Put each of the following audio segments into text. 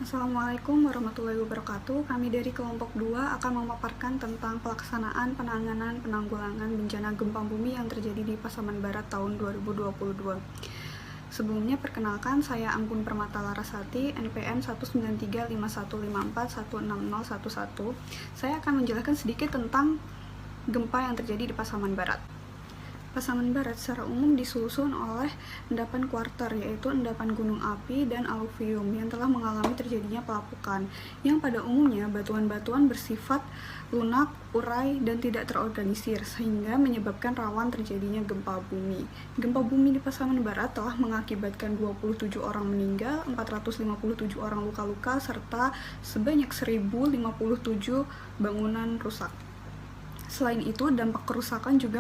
Assalamualaikum warahmatullahi wabarakatuh. Kami dari kelompok 2 akan memaparkan tentang pelaksanaan penanganan penanggulangan bencana gempa bumi yang terjadi di Pasaman Barat tahun 2022. Sebelumnya perkenalkan, saya Anggun Permata Larasati, NPM 1935154160011. Saya akan menjelaskan sedikit tentang gempa yang terjadi di Pasaman Barat. Pasaman Barat secara umum disusun oleh endapan kuarter, yaitu endapan gunung api dan aluvium yang telah mengalami terjadinya pelapukan, yang pada umumnya batuan-batuan bersifat lunak, urai, dan tidak terorganisir, sehingga menyebabkan rawan terjadinya gempa bumi. Gempa bumi di Pasaman Barat telah mengakibatkan 27 orang meninggal, 457 orang luka-luka, serta sebanyak 1057 bangunan rusak. Selain itu, dampak kerusakan juga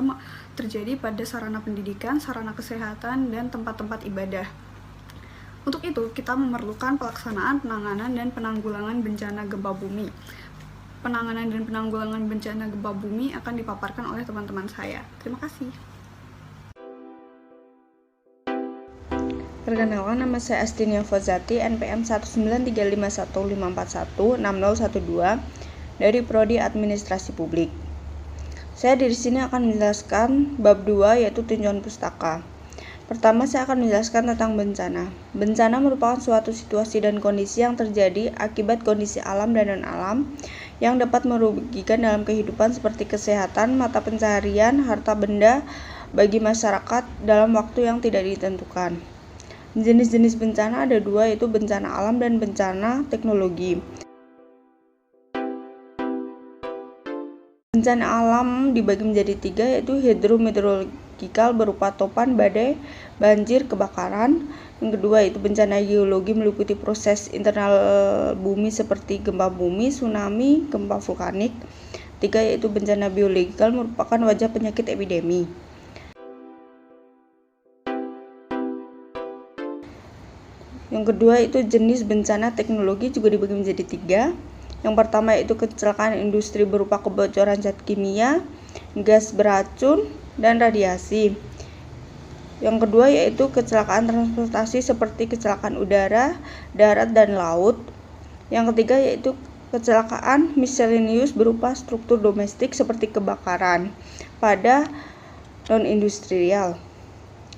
terjadi pada sarana pendidikan, sarana kesehatan, dan tempat-tempat ibadah. Untuk itu, kita memerlukan pelaksanaan penanganan dan penanggulangan bencana gempa bumi. Penanganan dan penanggulangan bencana gempa bumi akan dipaparkan oleh teman-teman saya. Terima kasih. Perkenalkan, nama saya Astinia Fozati, NPM 1935154160012 dari Prodi Administrasi Publik. Saya di sini akan menjelaskan bab 2, yaitu tinjauan pustaka. Pertama, saya akan menjelaskan tentang bencana. Bencana merupakan suatu situasi dan kondisi yang terjadi akibat kondisi alam dan non-alam yang dapat merugikan dalam kehidupan seperti kesehatan, mata pencaharian, harta benda bagi masyarakat dalam waktu yang tidak ditentukan. Jenis-jenis bencana ada dua, yaitu bencana alam dan bencana teknologi. Bencana alam dibagi menjadi 3, yaitu hidrometeorologikal berupa topan, badai, banjir, kebakaran. Yang kedua yaitu bencana geologi meliputi proses internal bumi seperti gempa bumi, tsunami, gempa vulkanik. 3 yaitu bencana biologikal merupakan wajah penyakit epidemi. Yang kedua itu jenis bencana teknologi juga dibagi menjadi 3. Yang pertama yaitu kecelakaan industri berupa kebocoran zat kimia, gas beracun, dan radiasi. Yang kedua yaitu kecelakaan transportasi seperti kecelakaan udara, darat, dan laut. Yang ketiga yaitu kecelakaan miscellaneous berupa struktur domestik seperti kebakaran pada non-industrial.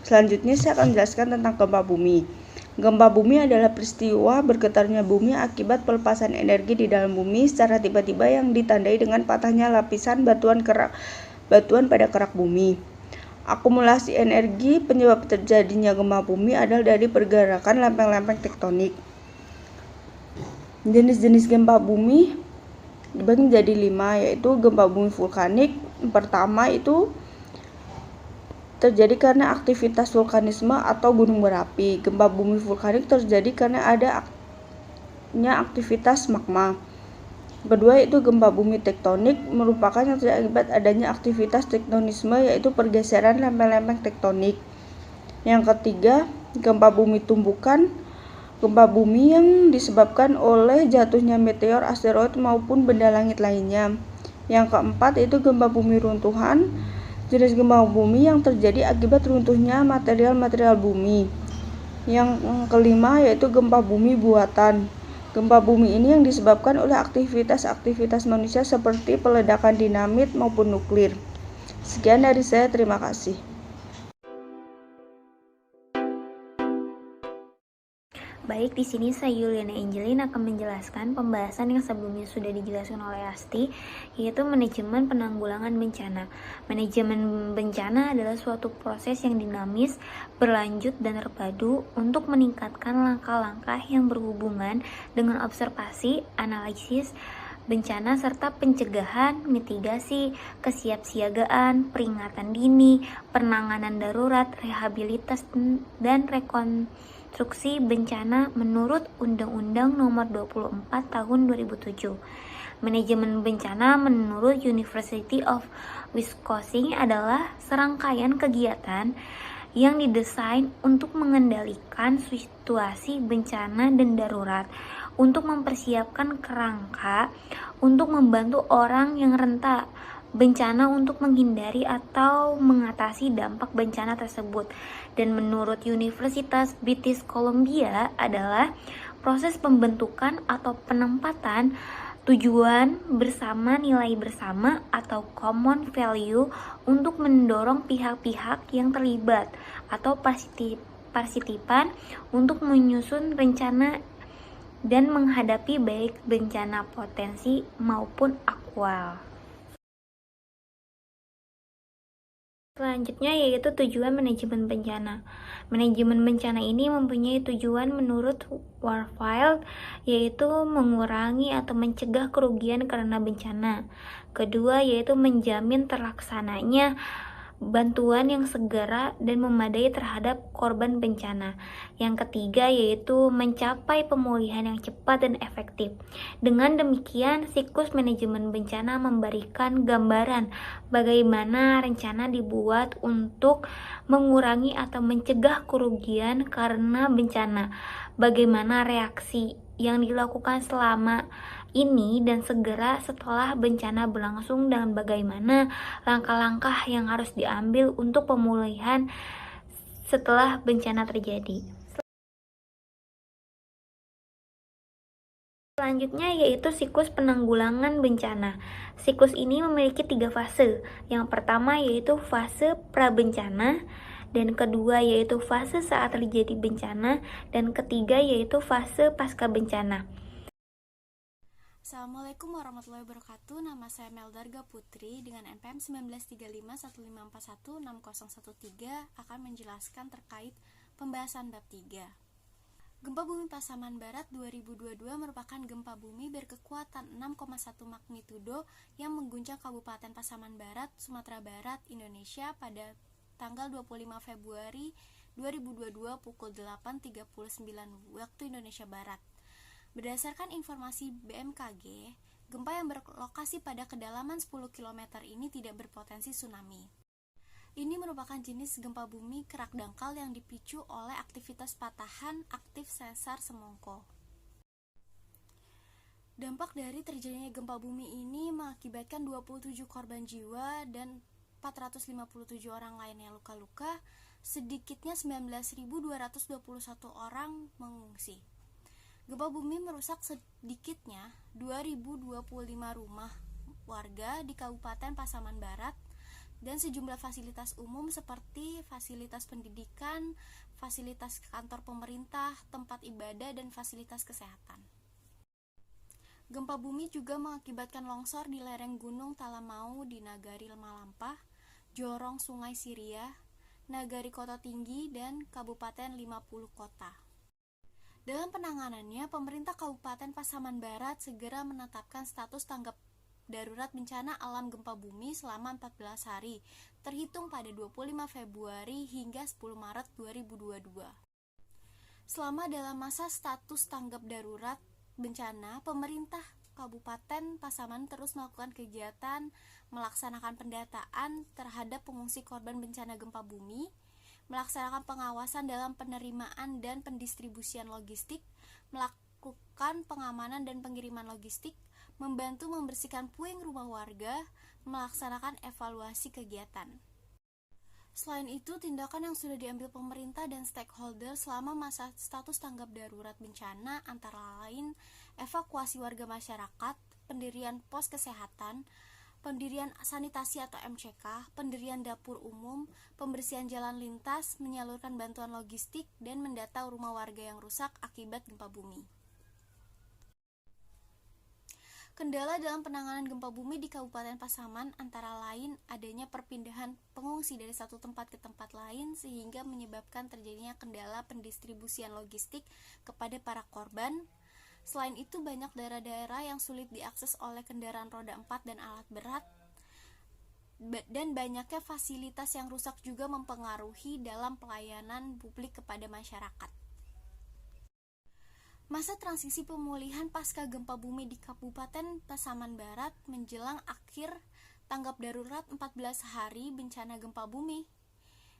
Selanjutnya saya akan menjelaskan tentang gempa bumi. Gempa bumi adalah peristiwa bergetarnya bumi akibat pelepasan energi di dalam bumi secara tiba-tiba yang ditandai dengan patahnya lapisan batuan pada kerak bumi. Akumulasi energi penyebab terjadinya gempa bumi adalah dari pergerakan lempeng-lempeng tektonik. Jenis-jenis gempa bumi dibagi menjadi 5, yaitu gempa bumi vulkanik. Pertama itu terjadi karena aktivitas vulkanisme atau gunung berapi. Gempa bumi vulkanik terjadi karena adanya aktivitas magma. Kedua yaitu gempa bumi tektonik, merupakan yang terjadi akibat adanya aktivitas tektonisme, yaitu pergeseran lempeng-lempeng tektonik. Yang ketiga, gempa bumi tumbukan, gempa bumi yang disebabkan oleh jatuhnya meteor, asteroid maupun benda langit lainnya. Yang keempat yaitu gempa bumi runtuhan, jenis gempa bumi yang terjadi akibat runtuhnya material-material bumi. Yang kelima yaitu gempa bumi buatan. Gempa bumi ini yang disebabkan oleh aktivitas manusia seperti peledakan dinamit maupun nuklir. Sekian dari saya, terima kasih. Baik, di sini saya Yuliana Angelin akan menjelaskan pembahasan yang sebelumnya sudah dijelaskan oleh Asti, yaitu manajemen penanggulangan bencana. Manajemen bencana adalah suatu proses yang dinamis, berlanjut, dan terpadu untuk meningkatkan langkah-langkah yang berhubungan dengan observasi, analisis bencana serta pencegahan, mitigasi, kesiapsiagaan, peringatan dini, penanganan darurat, rehabilitas, dan rekonstruksi bencana menurut Undang-Undang Nomor 24 Tahun 2007. Manajemen bencana menurut University of Wisconsin adalah serangkaian kegiatan yang didesain untuk mengendalikan situasi bencana dan darurat, untuk mempersiapkan kerangka untuk membantu orang yang rentan bencana untuk menghindari atau mengatasi dampak bencana tersebut. Dan menurut Universitas British Columbia adalah proses pembentukan atau penempatan tujuan bersama, nilai bersama atau common value untuk mendorong pihak-pihak yang terlibat atau partisipan untuk menyusun rencana dan menghadapi baik bencana potensi maupun aktual. Selanjutnya yaitu tujuan manajemen bencana. Manajemen bencana ini mempunyai tujuan menurut Warfield, yaitu mengurangi atau mencegah kerugian karena bencana. Kedua yaitu menjamin terlaksananya bantuan yang segera dan memadai terhadap korban bencana. Yang ketiga yaitu mencapai pemulihan yang cepat dan efektif. Dengan demikian, siklus manajemen bencana memberikan gambaran bagaimana rencana dibuat untuk mengurangi atau mencegah kerugian karena bencana, bagaimana reaksi yang dilakukan selama ini dan segera setelah bencana berlangsung, dan bagaimana langkah-langkah yang harus diambil untuk pemulihan setelah bencana terjadi. Selanjutnya yaitu siklus penanggulangan bencana. Siklus ini memiliki 3 fase. Yang pertama yaitu fase prabencana, dan kedua yaitu fase saat terjadi bencana, dan ketiga yaitu fase pasca bencana. Assalamualaikum warahmatullahi wabarakatuh. Nama saya Meldarga Putri dengan NPM 193515416013 akan menjelaskan terkait pembahasan bab 3. Gempa bumi Pasaman Barat 2022 merupakan gempa bumi berkekuatan 6,1 magnitudo yang mengguncang Kabupaten Pasaman Barat, Sumatera Barat, Indonesia pada tanggal 25 Februari 2022 pukul 8.39 waktu Indonesia Barat. Berdasarkan informasi BMKG, gempa yang berlokasi pada kedalaman 10 km ini tidak berpotensi tsunami. Ini merupakan jenis gempa bumi kerak dangkal yang dipicu oleh aktivitas patahan aktif sesar semongko. Dampak dari terjadinya gempa bumi ini mengakibatkan 27 korban jiwa dan 457 orang lainnya luka-luka, sedikitnya 19.221 orang mengungsi. Gempa bumi merusak sedikitnya 2.025 rumah warga di Kabupaten Pasaman Barat dan sejumlah fasilitas umum seperti fasilitas pendidikan, fasilitas kantor pemerintah, tempat ibadah, dan fasilitas kesehatan. Gempa bumi juga mengakibatkan longsor di lereng Gunung Talamau di Nagari Malampah, Jorong Sungai Siria, Nagari Kota Tinggi, dan Kabupaten 50 Kota. Dalam penanganannya, pemerintah Kabupaten Pasaman Barat segera menetapkan status tanggap darurat bencana alam gempa bumi selama 14 hari, terhitung pada 25 Februari hingga 10 Maret 2022. Selama dalam masa status tanggap darurat bencana, pemerintah Kabupaten Pasaman terus melakukan kegiatan melaksanakan pendataan terhadap pengungsi korban bencana gempa bumi, melaksanakan pengawasan dalam penerimaan dan pendistribusian logistik, melakukan pengamanan dan pengiriman logistik, membantu membersihkan puing rumah warga, melaksanakan evaluasi kegiatan. Selain itu, tindakan yang sudah diambil pemerintah dan stakeholder selama masa status tanggap darurat bencana antara lain evakuasi warga masyarakat, pendirian pos kesehatan, pendirian sanitasi atau MCK, pendirian dapur umum, pembersihan jalan lintas, menyalurkan bantuan logistik, dan mendata rumah warga yang rusak akibat gempa bumi. Kendala dalam penanganan gempa bumi di Kabupaten Pasaman antara lain adanya perpindahan pengungsi dari satu tempat ke tempat lain sehingga menyebabkan terjadinya kendala pendistribusian logistik kepada para korban. Selain itu, banyak daerah-daerah yang sulit diakses oleh kendaraan roda 4 dan alat berat, dan banyaknya fasilitas yang rusak juga mempengaruhi dalam pelayanan publik kepada masyarakat. Masa transisi pemulihan pasca gempa bumi di Kabupaten Pasaman Barat menjelang akhir tanggap darurat 14 hari bencana gempa bumi.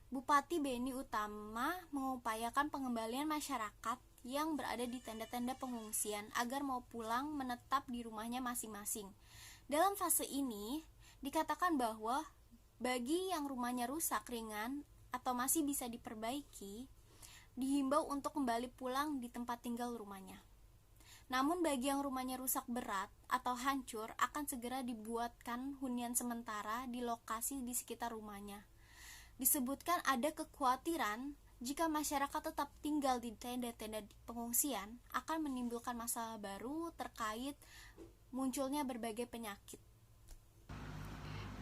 Bupati Beni Utama mengupayakan pengembalian masyarakat yang berada di tenda-tenda pengungsian agar mau pulang menetap di rumahnya masing-masing. Dalam fase ini, dikatakan bahwa bagi yang rumahnya rusak ringan atau masih bisa diperbaiki, dihimbau untuk kembali pulang di tempat tinggal rumahnya. Namun bagi yang rumahnya rusak berat atau hancur akan segera dibuatkan hunian sementara di lokasi di sekitar rumahnya. Disebutkan ada kekhawatiran jika masyarakat tetap tinggal di tenda-tenda pengungsian akan menimbulkan masalah baru terkait munculnya berbagai penyakit.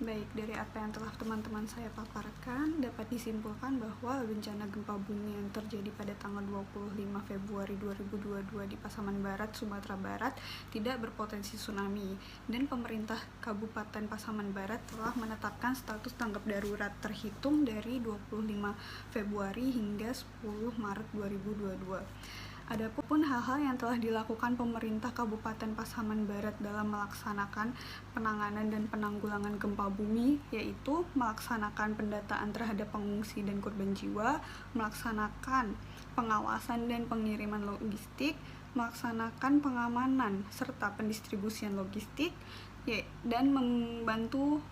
Baik, dari apa yang telah teman-teman saya paparkan, dapat disimpulkan bahwa bencana gempa bumi yang terjadi pada tanggal 25 Februari 2022 di Pasaman Barat, Sumatera Barat tidak berpotensi tsunami, dan pemerintah Kabupaten Pasaman Barat telah menetapkan status tanggap darurat terhitung dari 25 Februari hingga 10 Maret 2022. Adapun hal-hal yang telah dilakukan pemerintah Kabupaten Pasaman Barat dalam melaksanakan penanganan dan penanggulangan gempa bumi, yaitu melaksanakan pendataan terhadap pengungsi dan korban jiwa, melaksanakan pengawasan dan pengiriman logistik, melaksanakan pengamanan serta pendistribusian logistik, dan membantu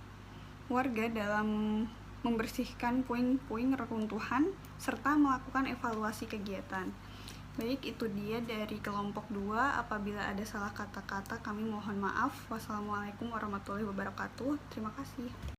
warga dalam membersihkan puing-puing reruntuhan serta melakukan evaluasi kegiatan. Baik, itu dia dari kelompok 2. Apabila ada salah kata-kata, kami mohon maaf. Wassalamualaikum warahmatullahi wabarakatuh. Terima kasih.